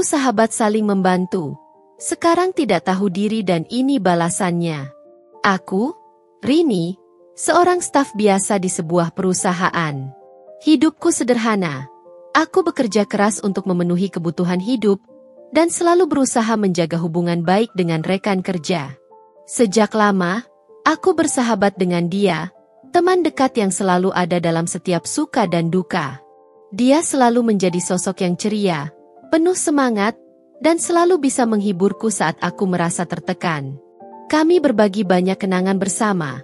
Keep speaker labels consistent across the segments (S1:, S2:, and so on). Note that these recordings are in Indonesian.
S1: sahabat saling membantu. Sekarang tidak tahu diri dan ini balasannya. Aku, Rini, seorang staf biasa di sebuah perusahaan. Hidupku sederhana. Aku bekerja keras untuk memenuhi kebutuhan hidup dan selalu berusaha menjaga hubungan baik dengan rekan kerja. Sejak lama, aku bersahabat dengan dia, teman dekat yang selalu ada dalam setiap suka dan duka. Dia selalu menjadi sosok yang ceria, penuh semangat, dan selalu bisa menghiburku saat aku merasa tertekan. Kami berbagi banyak kenangan bersama,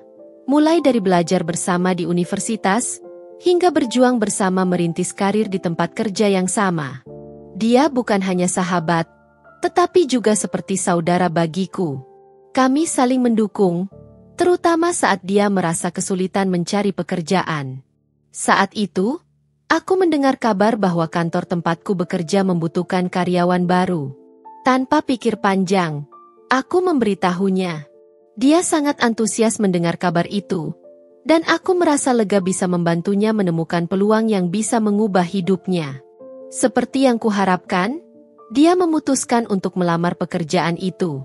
S1: mulai dari belajar bersama di universitas, hingga berjuang bersama merintis karir di tempat kerja yang sama. Dia bukan hanya sahabat, tetapi juga seperti saudara bagiku. Kami saling mendukung, terutama saat dia merasa kesulitan mencari pekerjaan. Saat itu, aku mendengar kabar bahwa kantor tempatku bekerja membutuhkan karyawan baru. Tanpa pikir panjang, aku memberitahunya. Dia sangat antusias mendengar kabar itu, dan aku merasa lega bisa membantunya menemukan peluang yang bisa mengubah hidupnya. Seperti yang kuharapkan, dia memutuskan untuk melamar pekerjaan itu.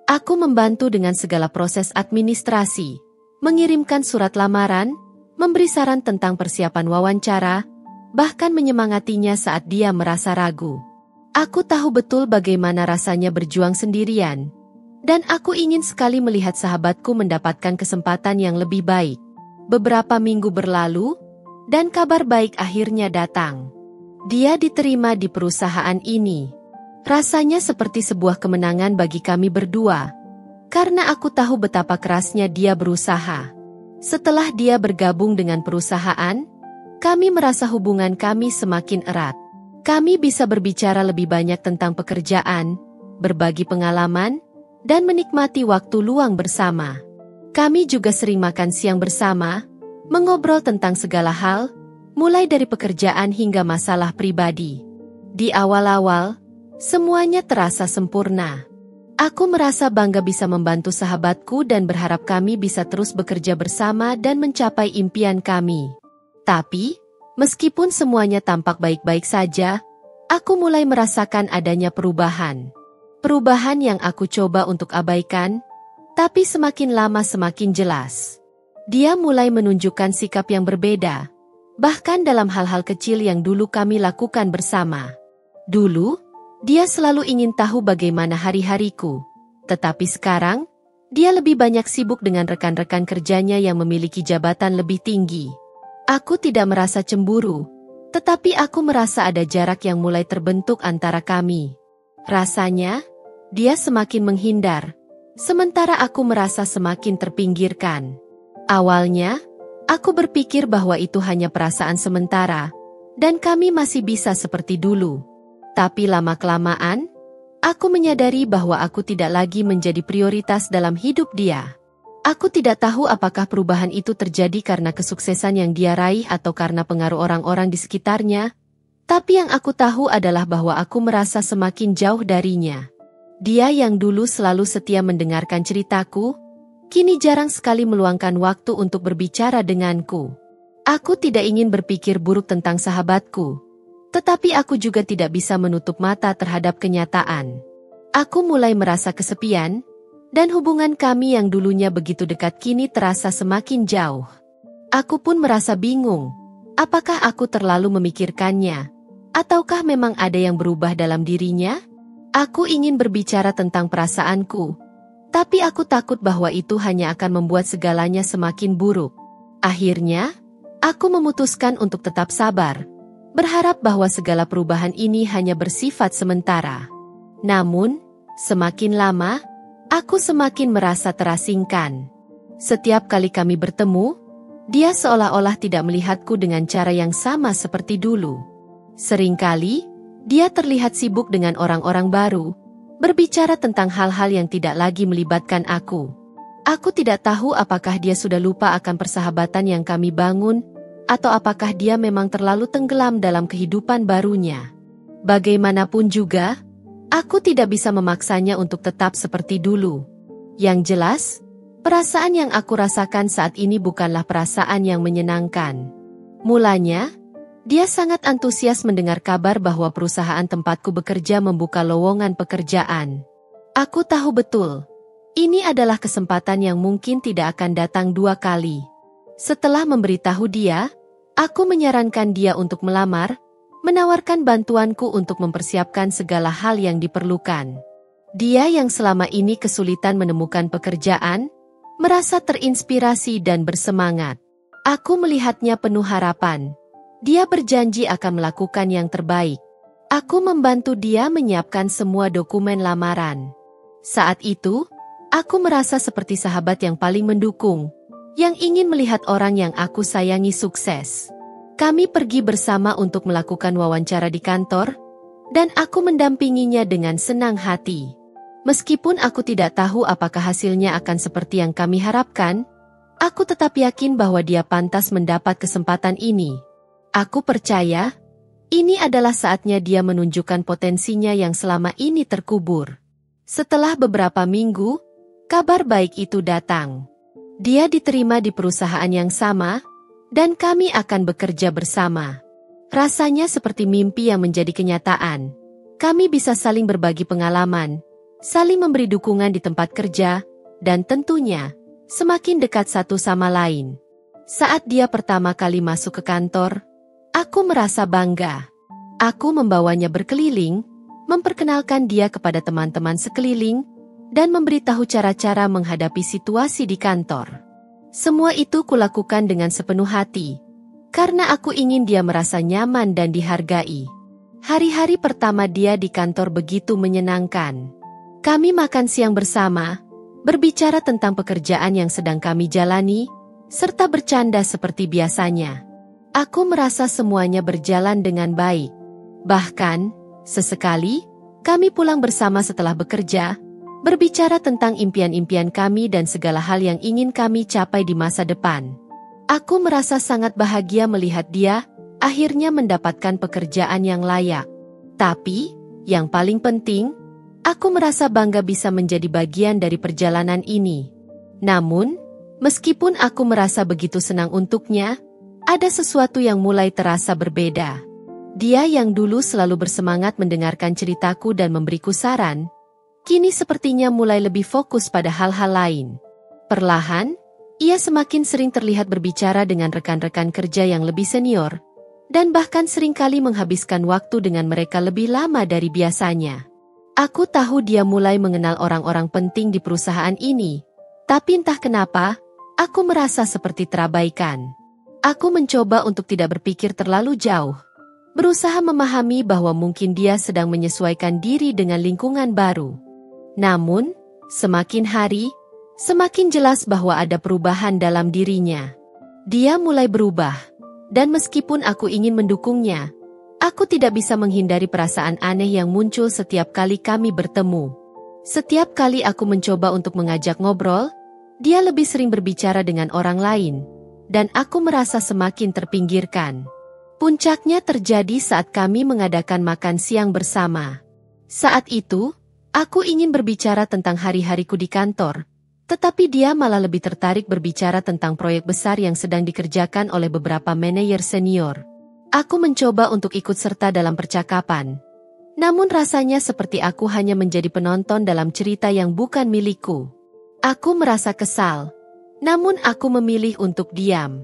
S1: Aku membantu dengan segala proses administrasi, mengirimkan surat lamaran, memberi saran tentang persiapan wawancara, bahkan menyemangatinya saat dia merasa ragu. Aku tahu betul bagaimana rasanya berjuang sendirian, dan aku ingin sekali melihat sahabatku mendapatkan kesempatan yang lebih baik. Beberapa minggu berlalu, dan kabar baik akhirnya datang. Dia diterima di perusahaan ini. Rasanya seperti sebuah kemenangan bagi kami berdua, karena aku tahu betapa kerasnya dia berusaha. Setelah dia bergabung dengan perusahaan, kami merasa hubungan kami semakin erat. Kami bisa berbicara lebih banyak tentang pekerjaan, berbagi pengalaman, dan menikmati waktu luang bersama. Kami juga sering makan siang bersama, mengobrol tentang segala hal, mulai dari pekerjaan hingga masalah pribadi. Di awal-awal, semuanya terasa sempurna. Aku merasa bangga bisa membantu sahabatku dan berharap kami bisa terus bekerja bersama dan mencapai impian kami. Tapi, meskipun semuanya tampak baik-baik saja, aku mulai merasakan adanya perubahan. Perubahan yang aku coba untuk abaikan, tapi semakin lama semakin jelas. Dia mulai menunjukkan sikap yang berbeda, bahkan dalam hal-hal kecil yang dulu kami lakukan bersama. Dulu, dia selalu ingin tahu bagaimana hari-hariku, tetapi sekarang, dia lebih banyak sibuk dengan rekan-rekan kerjanya yang memiliki jabatan lebih tinggi. Aku tidak merasa cemburu, tetapi aku merasa ada jarak yang mulai terbentuk antara kami. Rasanya, dia semakin menghindar, sementara aku merasa semakin terpinggirkan. Awalnya, aku berpikir bahwa itu hanya perasaan sementara, dan kami masih bisa seperti dulu. Tapi lama-kelamaan, aku menyadari bahwa aku tidak lagi menjadi prioritas dalam hidup dia. Aku tidak tahu apakah perubahan itu terjadi karena kesuksesan yang dia raih atau karena pengaruh orang-orang di sekitarnya, tapi yang aku tahu adalah bahwa aku merasa semakin jauh darinya. Dia yang dulu selalu setia mendengarkan ceritaku, kini jarang sekali meluangkan waktu untuk berbicara denganku. Aku tidak ingin berpikir buruk tentang sahabatku, tetapi aku juga tidak bisa menutup mata terhadap kenyataan. Aku mulai merasa kesepian, dan hubungan kami yang dulunya begitu dekat kini terasa semakin jauh. Aku pun merasa bingung, apakah aku terlalu memikirkannya, ataukah memang ada yang berubah dalam dirinya? Aku ingin berbicara tentang perasaanku, tapi aku takut bahwa itu hanya akan membuat segalanya semakin buruk. Akhirnya, aku memutuskan untuk tetap sabar, berharap bahwa segala perubahan ini hanya bersifat sementara. Namun, semakin lama, aku semakin merasa terasingkan. Setiap kali kami bertemu, dia seolah-olah tidak melihatku dengan cara yang sama seperti dulu. Seringkali, dia terlihat sibuk dengan orang-orang baru, berbicara tentang hal-hal yang tidak lagi melibatkan aku. Aku tidak tahu apakah dia sudah lupa akan persahabatan yang kami bangun, atau apakah dia memang terlalu tenggelam dalam kehidupan barunya. Bagaimanapun juga, aku tidak bisa memaksanya untuk tetap seperti dulu. Yang jelas, perasaan yang aku rasakan saat ini bukanlah perasaan yang menyenangkan. Mulanya, Dia sangat antusias mendengar kabar bahwa perusahaan tempatku bekerja membuka lowongan pekerjaan. Aku tahu betul, ini adalah kesempatan yang mungkin tidak akan datang 2 kali. Setelah memberitahu dia, aku menyarankan dia untuk melamar, menawarkan bantuanku untuk mempersiapkan segala hal yang diperlukan. Dia yang selama ini kesulitan menemukan pekerjaan, merasa terinspirasi dan bersemangat. Aku melihatnya penuh harapan. Dia berjanji akan melakukan yang terbaik. Aku membantu dia menyiapkan semua dokumen lamaran. Saat itu, aku merasa seperti sahabat yang paling mendukung, yang ingin melihat orang yang aku sayangi sukses. Kami pergi bersama untuk melakukan wawancara di kantor, dan aku mendampinginya dengan senang hati. Meskipun aku tidak tahu apakah hasilnya akan seperti yang kami harapkan, aku tetap yakin bahwa dia pantas mendapat kesempatan ini. Aku percaya, ini adalah saatnya dia menunjukkan potensinya yang selama ini terkubur. Setelah beberapa minggu, kabar baik itu datang. Dia diterima di perusahaan yang sama, dan kami akan bekerja bersama. Rasanya seperti mimpi yang menjadi kenyataan. Kami bisa saling berbagi pengalaman, saling memberi dukungan di tempat kerja, dan tentunya, semakin dekat satu sama lain. Saat dia pertama kali masuk ke kantor, aku merasa bangga. Aku membawanya berkeliling, memperkenalkan dia kepada teman-teman sekeliling, dan memberitahu cara-cara menghadapi situasi di kantor. Semua itu kulakukan dengan sepenuh hati, karena aku ingin dia merasa nyaman dan dihargai. Hari-hari pertama dia di kantor begitu menyenangkan. Kami makan siang bersama, berbicara tentang pekerjaan yang sedang kami jalani, serta bercanda seperti biasanya. Aku merasa semuanya berjalan dengan baik. Bahkan, sesekali, kami pulang bersama setelah bekerja, berbicara tentang impian-impian kami dan segala hal yang ingin kami capai di masa depan. Aku merasa sangat bahagia melihat dia akhirnya mendapatkan pekerjaan yang layak. Tapi, yang paling penting, aku merasa bangga bisa menjadi bagian dari perjalanan ini. Namun, meskipun aku merasa begitu senang untuknya, ada sesuatu yang mulai terasa berbeda. Dia yang dulu selalu bersemangat mendengarkan ceritaku dan memberiku saran, kini sepertinya mulai lebih fokus pada hal-hal lain. Perlahan, ia semakin sering terlihat berbicara dengan rekan-rekan kerja yang lebih senior, dan bahkan seringkali menghabiskan waktu dengan mereka lebih lama dari biasanya. Aku tahu dia mulai mengenal orang-orang penting di perusahaan ini, tapi entah kenapa, aku merasa seperti terabaikan. Aku mencoba untuk tidak berpikir terlalu jauh, berusaha memahami bahwa mungkin dia sedang menyesuaikan diri dengan lingkungan baru. Namun, semakin hari, semakin jelas bahwa ada perubahan dalam dirinya. Dia mulai berubah, dan meskipun aku ingin mendukungnya, aku tidak bisa menghindari perasaan aneh yang muncul setiap kali kami bertemu. Setiap kali aku mencoba untuk mengajak ngobrol, dia lebih sering berbicara dengan orang lain, dan aku merasa semakin terpinggirkan. Puncaknya terjadi saat kami mengadakan makan siang bersama. Saat itu, aku ingin berbicara tentang hari-hariku di kantor, tetapi dia malah lebih tertarik berbicara tentang proyek besar yang sedang dikerjakan oleh beberapa manajer senior. Aku mencoba untuk ikut serta dalam percakapan. Namun rasanya seperti aku hanya menjadi penonton dalam cerita yang bukan milikku. Aku merasa kesal. Namun aku memilih untuk diam.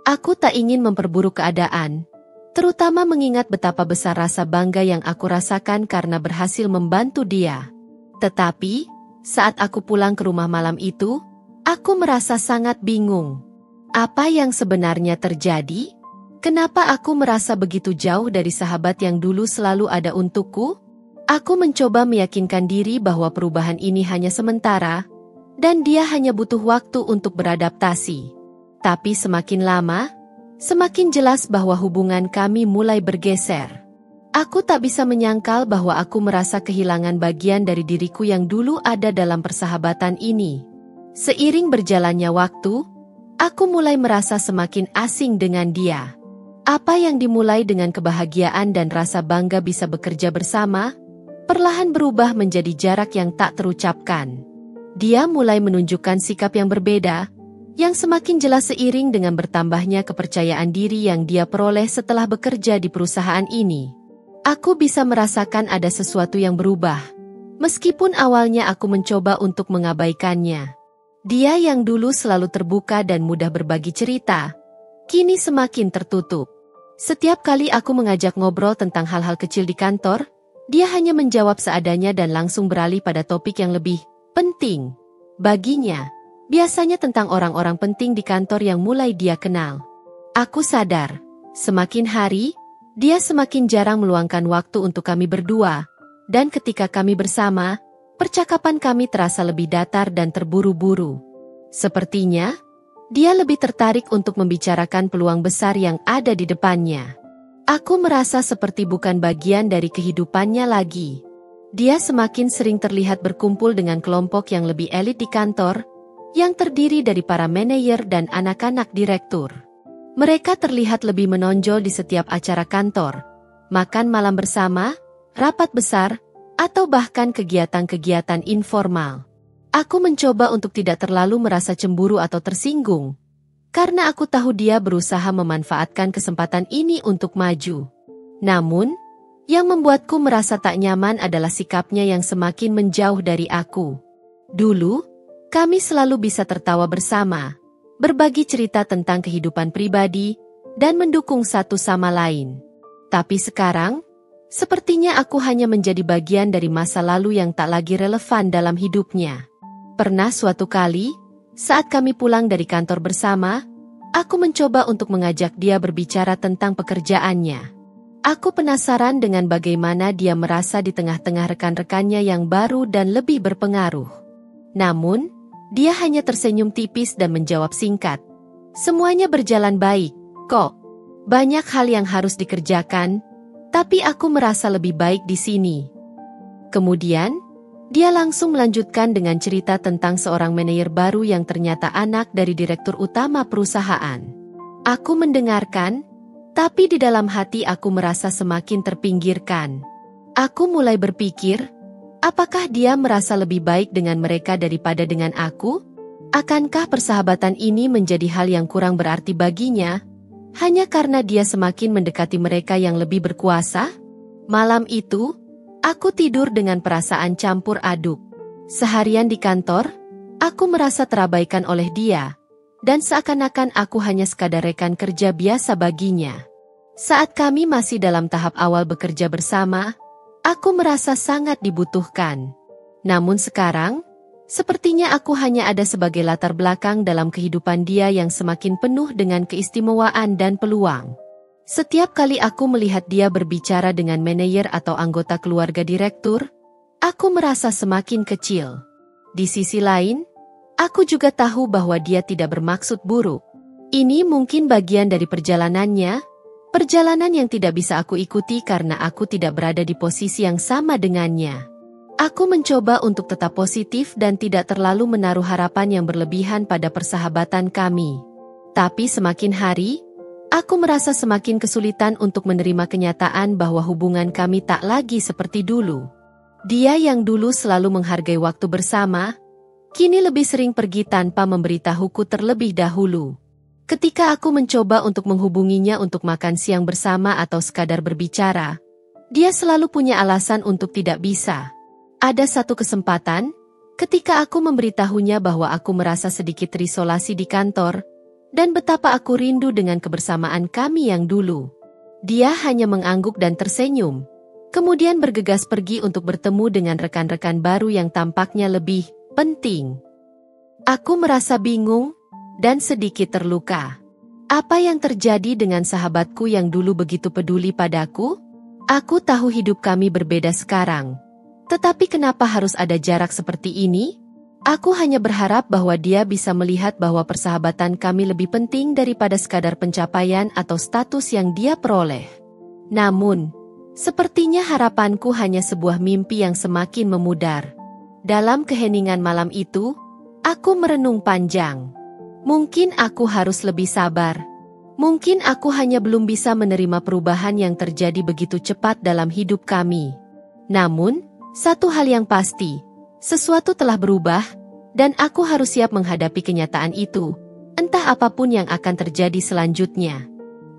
S1: Aku tak ingin memperburuk keadaan, terutama mengingat betapa besar rasa bangga yang aku rasakan karena berhasil membantu dia. Tetapi, saat aku pulang ke rumah malam itu, aku merasa sangat bingung. Apa yang sebenarnya terjadi? Kenapa aku merasa begitu jauh dari sahabat yang dulu selalu ada untukku? Aku mencoba meyakinkan diri bahwa perubahan ini hanya sementara, dan dia hanya butuh waktu untuk beradaptasi. Tapi semakin lama, semakin jelas bahwa hubungan kami mulai bergeser. Aku tak bisa menyangkal bahwa aku merasa kehilangan bagian dari diriku yang dulu ada dalam persahabatan ini. Seiring berjalannya waktu, aku mulai merasa semakin asing dengan dia. Apa yang dimulai dengan kebahagiaan dan rasa bangga bisa bekerja bersama, perlahan berubah menjadi jarak yang tak terucapkan. Dia mulai menunjukkan sikap yang berbeda, yang semakin jelas seiring dengan bertambahnya kepercayaan diri yang dia peroleh setelah bekerja di perusahaan ini. Aku bisa merasakan ada sesuatu yang berubah. Meskipun awalnya aku mencoba untuk mengabaikannya. Dia yang dulu selalu terbuka dan mudah berbagi cerita, kini semakin tertutup. Setiap kali aku mengajak ngobrol tentang hal-hal kecil di kantor, dia hanya menjawab seadanya dan langsung beralih pada topik yang lebih penting. Baginya, biasanya tentang orang-orang penting di kantor yang mulai dia kenal. Aku sadar, semakin hari, dia semakin jarang meluangkan waktu untuk kami berdua, dan ketika kami bersama, percakapan kami terasa lebih datar dan terburu-buru. Sepertinya, dia lebih tertarik untuk membicarakan peluang besar yang ada di depannya. Aku merasa seperti bukan bagian dari kehidupannya lagi. Dia semakin sering terlihat berkumpul dengan kelompok yang lebih elit di kantor, yang terdiri dari para manajer dan anak-anak direktur. Mereka terlihat lebih menonjol di setiap acara kantor, makan malam bersama, rapat besar, atau bahkan kegiatan-kegiatan informal. Aku mencoba untuk tidak terlalu merasa cemburu atau tersinggung, karena aku tahu dia berusaha memanfaatkan kesempatan ini untuk maju. Namun, yang membuatku merasa tak nyaman adalah sikapnya yang semakin menjauh dari aku. Dulu, kami selalu bisa tertawa bersama, berbagi cerita tentang kehidupan pribadi, dan mendukung satu sama lain. Tapi sekarang, sepertinya aku hanya menjadi bagian dari masa lalu yang tak lagi relevan dalam hidupnya. Pernah suatu kali, saat kami pulang dari kantor bersama, aku mencoba untuk mengajak dia berbicara tentang pekerjaannya. Aku penasaran dengan bagaimana dia merasa di tengah-tengah rekan-rekannya yang baru dan lebih berpengaruh. Namun, dia hanya tersenyum tipis dan menjawab singkat. Semuanya berjalan baik, kok. Banyak hal yang harus dikerjakan, tapi aku merasa lebih baik di sini. Kemudian, dia langsung melanjutkan dengan cerita tentang seorang manajer baru yang ternyata anak dari direktur utama perusahaan. Aku mendengarkan, tapi di dalam hati aku merasa semakin terpinggirkan. Aku mulai berpikir, apakah dia merasa lebih baik dengan mereka daripada dengan aku? Akankah persahabatan ini menjadi hal yang kurang berarti baginya, hanya karena dia semakin mendekati mereka yang lebih berkuasa? Malam itu, aku tidur dengan perasaan campur aduk. Seharian di kantor, aku merasa terabaikan oleh dia, dan seakan-akan aku hanya sekadar rekan kerja biasa baginya. Saat kami masih dalam tahap awal bekerja bersama, aku merasa sangat dibutuhkan. Namun sekarang, sepertinya aku hanya ada sebagai latar belakang dalam kehidupan dia yang semakin penuh dengan keistimewaan dan peluang. Setiap kali aku melihat dia berbicara dengan manajer atau anggota keluarga direktur, aku merasa semakin kecil. Di sisi lain, aku juga tahu bahwa dia tidak bermaksud buruk. Ini mungkin bagian dari perjalanannya, perjalanan yang tidak bisa aku ikuti karena aku tidak berada di posisi yang sama dengannya. Aku mencoba untuk tetap positif dan tidak terlalu menaruh harapan yang berlebihan pada persahabatan kami. Tapi semakin hari, aku merasa semakin kesulitan untuk menerima kenyataan bahwa hubungan kami tak lagi seperti dulu. Dia yang dulu selalu menghargai waktu bersama, kini lebih sering pergi tanpa memberitahuku terlebih dahulu. Ketika aku mencoba untuk menghubunginya untuk makan siang bersama atau sekadar berbicara, dia selalu punya alasan untuk tidak bisa. Ada satu kesempatan, ketika aku memberitahunya bahwa aku merasa sedikit terisolasi di kantor, dan betapa aku rindu dengan kebersamaan kami yang dulu. Dia hanya mengangguk dan tersenyum, kemudian bergegas pergi untuk bertemu dengan rekan-rekan baru yang tampaknya lebih penting. Aku merasa bingung dan sedikit terluka. Apa yang terjadi dengan sahabatku yang dulu begitu peduli padaku? Aku tahu hidup kami berbeda sekarang. Tetapi kenapa harus ada jarak seperti ini? Aku hanya berharap bahwa dia bisa melihat bahwa persahabatan kami lebih penting daripada sekadar pencapaian atau status yang dia peroleh. Namun, sepertinya harapanku hanya sebuah mimpi yang semakin memudar. Dalam keheningan malam itu, aku merenung panjang. Mungkin aku harus lebih sabar. Mungkin aku hanya belum bisa menerima perubahan yang terjadi begitu cepat dalam hidup kami. Namun, satu hal yang pasti, sesuatu telah berubah, dan aku harus siap menghadapi kenyataan itu. Entah apapun yang akan terjadi selanjutnya.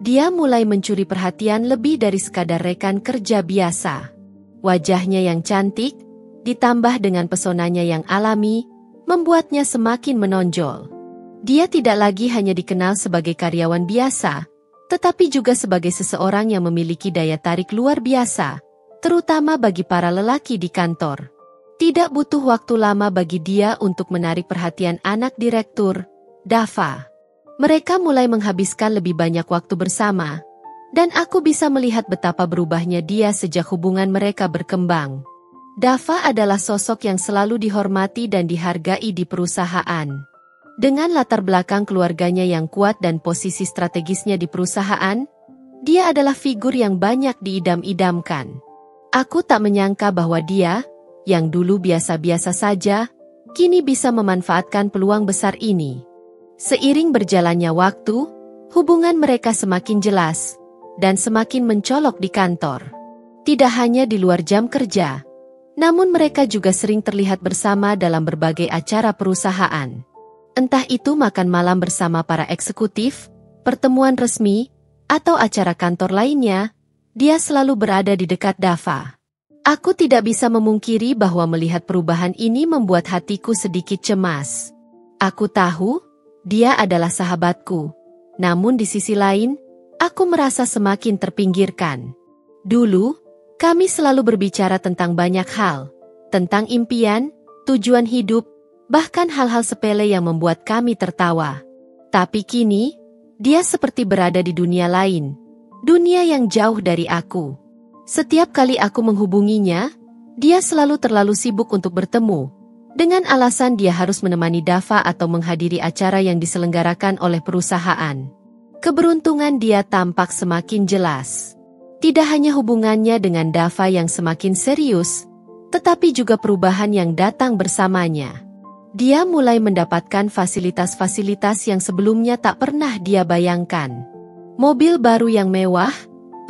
S1: Dia mulai mencuri perhatian lebih dari sekadar rekan kerja biasa. Wajahnya yang cantik, ditambah dengan pesonanya yang alami, membuatnya semakin menonjol. Dia tidak lagi hanya dikenal sebagai karyawan biasa, tetapi juga sebagai seseorang yang memiliki daya tarik luar biasa, terutama bagi para lelaki di kantor. Tidak butuh waktu lama bagi dia untuk menarik perhatian anak direktur, Dava. Mereka mulai menghabiskan lebih banyak waktu bersama, dan aku bisa melihat betapa berubahnya dia sejak hubungan mereka berkembang. Dava adalah sosok yang selalu dihormati dan dihargai di perusahaan. Dengan latar belakang keluarganya yang kuat dan posisi strategisnya di perusahaan, dia adalah figur yang banyak diidam-idamkan. Aku tak menyangka bahwa dia, yang dulu biasa-biasa saja, kini bisa memanfaatkan peluang besar ini. Seiring berjalannya waktu, hubungan mereka semakin jelas, dan semakin mencolok di kantor. Tidak hanya di luar jam kerja, namun mereka juga sering terlihat bersama dalam berbagai acara perusahaan. Entah itu makan malam bersama para eksekutif, pertemuan resmi, atau acara kantor lainnya, dia selalu berada di dekat Dava. Aku tidak bisa memungkiri bahwa melihat perubahan ini membuat hatiku sedikit cemas. Aku tahu, dia adalah sahabatku. Namun di sisi lain, aku merasa semakin terpinggirkan. Dulu, kami selalu berbicara tentang banyak hal, tentang impian, tujuan hidup, bahkan hal-hal sepele yang membuat kami tertawa. Tapi kini, dia seperti berada di dunia lain. Dunia yang jauh dari aku. Setiap kali aku menghubunginya, dia selalu terlalu sibuk untuk bertemu. Dengan alasan dia harus menemani Dava atau menghadiri acara yang diselenggarakan oleh perusahaan. Keberuntungan dia tampak semakin jelas. Tidak hanya hubungannya dengan Dava yang semakin serius, tetapi juga perubahan yang datang bersamanya. Dia mulai mendapatkan fasilitas-fasilitas yang sebelumnya tak pernah dia bayangkan. Mobil baru yang mewah,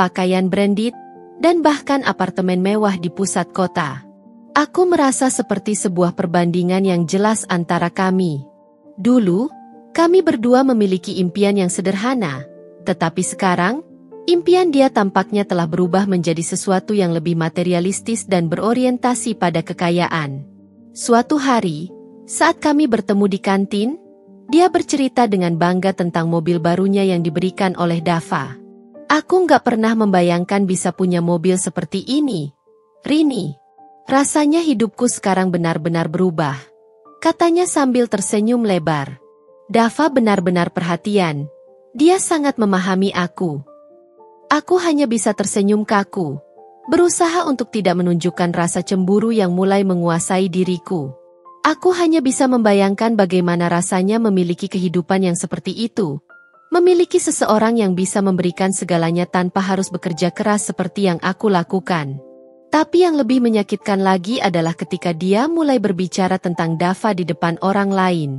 S1: pakaian branded, dan bahkan apartemen mewah di pusat kota. Aku merasa seperti sebuah perbandingan yang jelas antara kami. Dulu, kami berdua memiliki impian yang sederhana, tetapi sekarang, impian dia tampaknya telah berubah menjadi sesuatu yang lebih materialistis dan berorientasi pada kekayaan. Suatu hari, saat kami bertemu di kantin, dia bercerita dengan bangga tentang mobil barunya yang diberikan oleh Dava. Aku nggak pernah membayangkan bisa punya mobil seperti ini. Rini, rasanya hidupku sekarang benar-benar berubah, katanya sambil tersenyum lebar. Dava benar-benar perhatian. Dia sangat memahami aku. Aku hanya bisa tersenyum kaku, berusaha untuk tidak menunjukkan rasa cemburu yang mulai menguasai diriku. Aku hanya bisa membayangkan bagaimana rasanya memiliki kehidupan yang seperti itu. Memiliki seseorang yang bisa memberikan segalanya tanpa harus bekerja keras seperti yang aku lakukan. Tapi yang lebih menyakitkan lagi adalah ketika dia mulai berbicara tentang Dava di depan orang lain.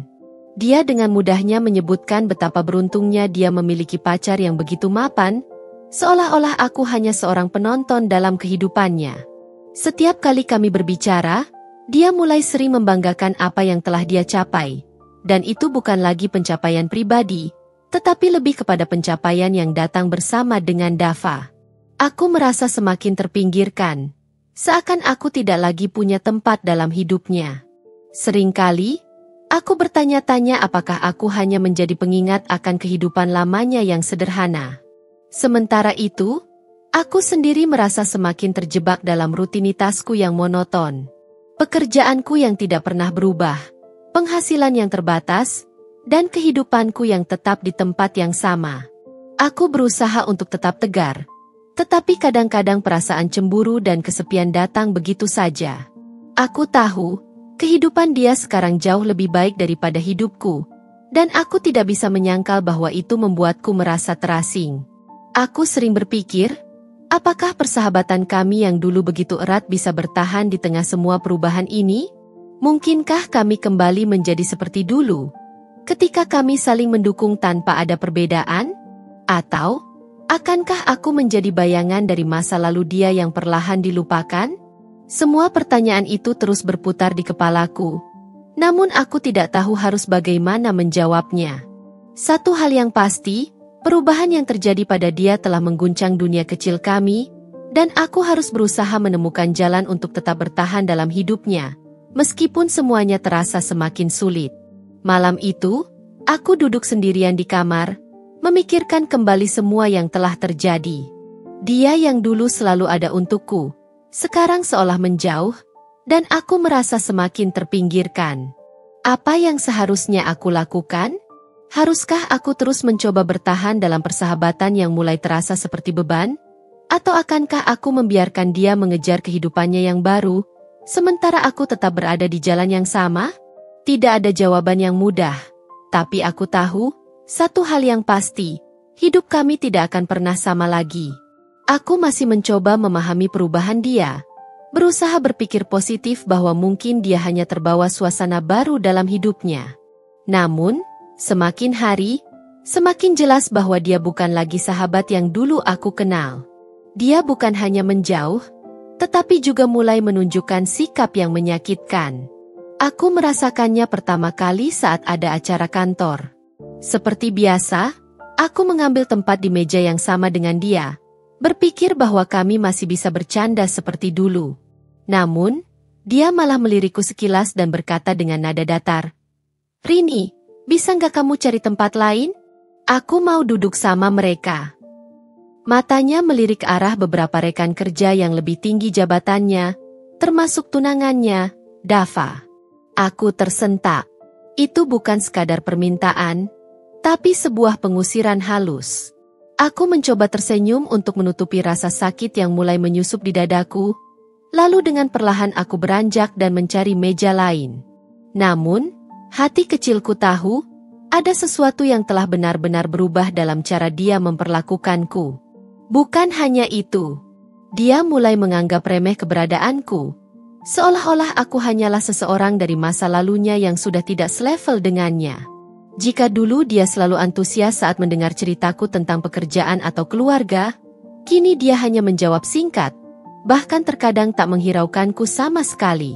S1: Dia dengan mudahnya menyebutkan betapa beruntungnya dia memiliki pacar yang begitu mapan, seolah-olah aku hanya seorang penonton dalam kehidupannya. Setiap kali kami berbicara, dia mulai sering membanggakan apa yang telah dia capai, dan itu bukan lagi pencapaian pribadi, tetapi lebih kepada pencapaian yang datang bersama dengan Dava. Aku merasa semakin terpinggirkan, seakan aku tidak lagi punya tempat dalam hidupnya. Seringkali, aku bertanya-tanya apakah aku hanya menjadi pengingat akan kehidupan lamanya yang sederhana. Sementara itu, aku sendiri merasa semakin terjebak dalam rutinitasku yang monoton. Pekerjaanku yang tidak pernah berubah, penghasilan yang terbatas, dan kehidupanku yang tetap di tempat yang sama. Aku berusaha untuk tetap tegar, tetapi kadang-kadang perasaan cemburu dan kesepian datang begitu saja. Aku tahu, kehidupan dia sekarang jauh lebih baik daripada hidupku, dan aku tidak bisa menyangkal bahwa itu membuatku merasa terasing. Aku sering berpikir, apakah persahabatan kami yang dulu begitu erat bisa bertahan di tengah semua perubahan ini? Mungkinkah kami kembali menjadi seperti dulu, ketika kami saling mendukung tanpa ada perbedaan? Atau, akankah aku menjadi bayangan dari masa lalu dia yang perlahan dilupakan? Semua pertanyaan itu terus berputar di kepalaku, namun aku tidak tahu harus bagaimana menjawabnya. Satu hal yang pasti, perubahan yang terjadi pada dia telah mengguncang dunia kecil kami, dan aku harus berusaha menemukan jalan untuk tetap bertahan dalam hidupnya, meskipun semuanya terasa semakin sulit. Malam itu, aku duduk sendirian di kamar, memikirkan kembali semua yang telah terjadi. Dia yang dulu selalu ada untukku, sekarang seolah menjauh, dan aku merasa semakin terpinggirkan. Apa yang seharusnya aku lakukan? Haruskah aku terus mencoba bertahan dalam persahabatan yang mulai terasa seperti beban? Atau akankah aku membiarkan dia mengejar kehidupannya yang baru, sementara aku tetap berada di jalan yang sama? Tidak ada jawaban yang mudah, tapi aku tahu, satu hal yang pasti, hidup kami tidak akan pernah sama lagi. Aku masih mencoba memahami perubahan dia, berusaha berpikir positif bahwa mungkin dia hanya terbawa suasana baru dalam hidupnya. Namun, semakin hari, semakin jelas bahwa dia bukan lagi sahabat yang dulu aku kenal. Dia bukan hanya menjauh, tetapi juga mulai menunjukkan sikap yang menyakitkan. Aku merasakannya pertama kali saat ada acara kantor. Seperti biasa, aku mengambil tempat di meja yang sama dengan dia, berpikir bahwa kami masih bisa bercanda seperti dulu. Namun, dia malah melirikku sekilas dan berkata dengan nada datar, "Rini, bisa nggak kamu cari tempat lain? Aku mau duduk sama mereka." Matanya melirik arah beberapa rekan kerja yang lebih tinggi jabatannya, termasuk tunangannya, Dava. Aku tersentak. Itu bukan sekadar permintaan, tapi sebuah pengusiran halus. Aku mencoba tersenyum untuk menutupi rasa sakit yang mulai menyusup di dadaku, lalu dengan perlahan aku beranjak dan mencari meja lain. Namun, hati kecilku tahu, ada sesuatu yang telah benar-benar berubah dalam cara dia memperlakukanku. Bukan hanya itu, dia mulai menganggap remeh keberadaanku, seolah-olah aku hanyalah seseorang dari masa lalunya yang sudah tidak selevel dengannya. Jika dulu dia selalu antusias saat mendengar ceritaku tentang pekerjaan atau keluarga, kini dia hanya menjawab singkat, bahkan terkadang tak menghiraukanku sama sekali.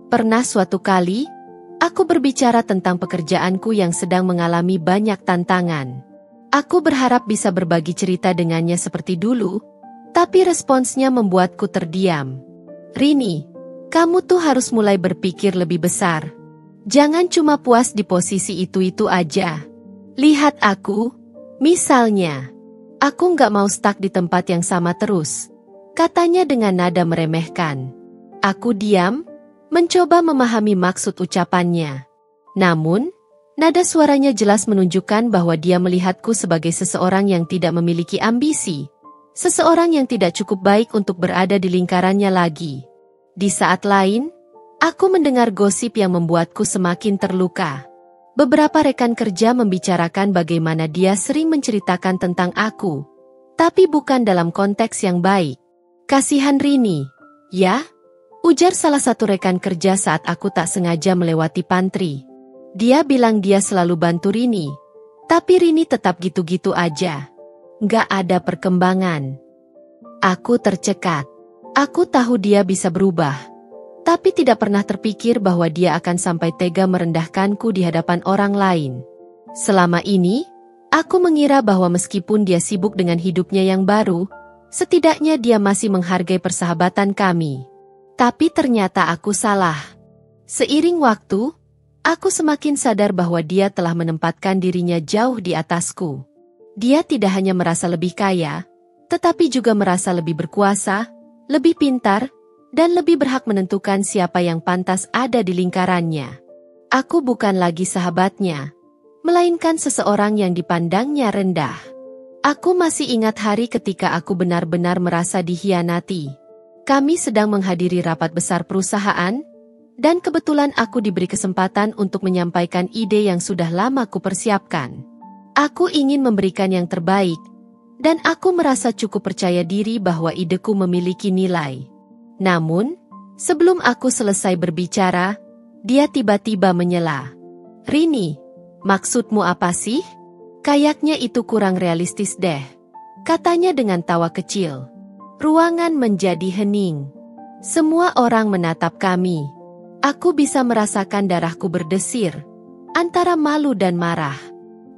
S1: Pernah suatu kali, aku berbicara tentang pekerjaanku yang sedang mengalami banyak tantangan. Aku berharap bisa berbagi cerita dengannya seperti dulu, tapi responsnya membuatku terdiam. "Rini, kamu tuh harus mulai berpikir lebih besar. Jangan cuma puas di posisi itu-itu aja. Lihat aku, misalnya. Aku nggak mau stuck di tempat yang sama terus," katanya dengan nada meremehkan. Aku diam, mencoba memahami maksud ucapannya. Namun, nada suaranya jelas menunjukkan bahwa dia melihatku sebagai seseorang yang tidak memiliki ambisi, seseorang yang tidak cukup baik untuk berada di lingkarannya lagi. Di saat lain, aku mendengar gosip yang membuatku semakin terluka. Beberapa rekan kerja membicarakan bagaimana dia sering menceritakan tentang aku, tapi bukan dalam konteks yang baik. "Kasihan Rini, ya?" ujar salah satu rekan kerja saat aku tak sengaja melewati pantry. Dia bilang dia selalu bantu Rini, tapi Rini tetap gitu-gitu aja. Nggak ada perkembangan. Aku tercekat. Aku tahu dia bisa berubah, tapi tidak pernah terpikir bahwa dia akan sampai tega merendahkanku di hadapan orang lain. Selama ini, aku mengira bahwa meskipun dia sibuk dengan hidupnya yang baru, setidaknya dia masih menghargai persahabatan kami. Tapi ternyata aku salah. Seiring waktu, aku semakin sadar bahwa dia telah menempatkan dirinya jauh di atasku. Dia tidak hanya merasa lebih kaya, tetapi juga merasa lebih berkuasa, lebih pintar, dan lebih berhak menentukan siapa yang pantas ada di lingkarannya. Aku bukan lagi sahabatnya, melainkan seseorang yang dipandangnya rendah. Aku masih ingat hari ketika aku benar-benar merasa dikhianati. Kami sedang menghadiri rapat besar perusahaan, dan kebetulan aku diberi kesempatan untuk menyampaikan ide yang sudah lama kupersiapkan. Aku ingin memberikan yang terbaik, dan aku merasa cukup percaya diri bahwa ideku memiliki nilai. Namun, sebelum aku selesai berbicara, dia tiba-tiba menyela. "Rini, maksudmu apa sih? Kayaknya itu kurang realistis deh," katanya dengan tawa kecil. Ruangan menjadi hening. Semua orang menatap kami. Aku bisa merasakan darahku berdesir, antara malu dan marah.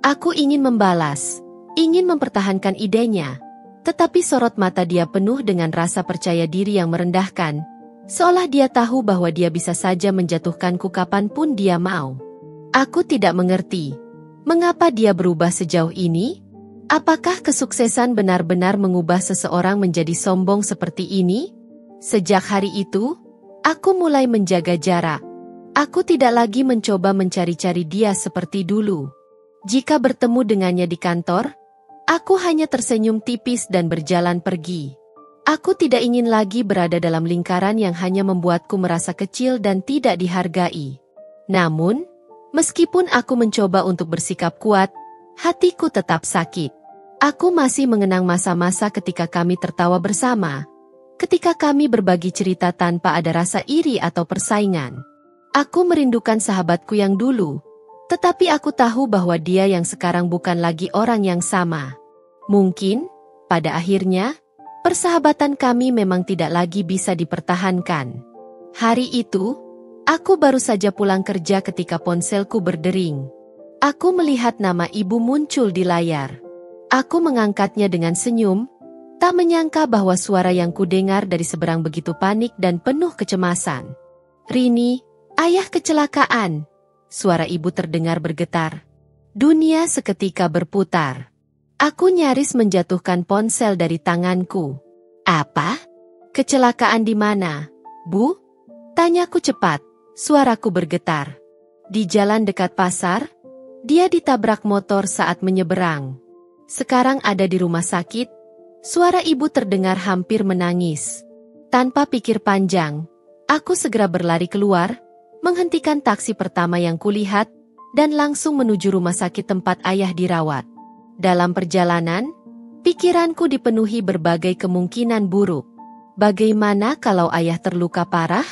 S1: Aku ingin membalas, ingin mempertahankan idenya, tetapi sorot mata dia penuh dengan rasa percaya diri yang merendahkan, seolah dia tahu bahwa dia bisa saja menjatuhkanku kapanpun dia mau. Aku tidak mengerti, mengapa dia berubah sejauh ini? Apakah kesuksesan benar-benar mengubah seseorang menjadi sombong seperti ini? Sejak hari itu, aku mulai menjaga jarak. Aku tidak lagi mencoba mencari-cari dia seperti dulu. Jika bertemu dengannya di kantor, aku hanya tersenyum tipis dan berjalan pergi. Aku tidak ingin lagi berada dalam lingkaran yang hanya membuatku merasa kecil dan tidak dihargai. Namun, meskipun aku mencoba untuk bersikap kuat, hatiku tetap sakit. Aku masih mengenang masa-masa ketika kami tertawa bersama, ketika kami berbagi cerita tanpa ada rasa iri atau persaingan. Aku merindukan sahabatku yang dulu, tetapi aku tahu bahwa dia yang sekarang bukan lagi orang yang sama. Mungkin, pada akhirnya, persahabatan kami memang tidak lagi bisa dipertahankan. Hari itu, aku baru saja pulang kerja ketika ponselku berdering. Aku melihat nama ibu muncul di layar. Aku mengangkatnya dengan senyum, tak menyangka bahwa suara yang kudengar dari seberang begitu panik dan penuh kecemasan. "Rini, ayah kecelakaan." Suara ibu terdengar bergetar. Dunia seketika berputar. Aku nyaris menjatuhkan ponsel dari tanganku. "Apa? Kecelakaan di mana, Bu?" Tanyaku cepat, suaraku bergetar. "Di jalan dekat pasar, dia ditabrak motor saat menyeberang. Sekarang ada di rumah sakit." Suara ibu terdengar hampir menangis. Tanpa pikir panjang, aku segera berlari keluar, menghentikan taksi pertama yang kulihat, dan langsung menuju rumah sakit tempat ayah dirawat. Dalam perjalanan, pikiranku dipenuhi berbagai kemungkinan buruk. Bagaimana kalau ayah terluka parah?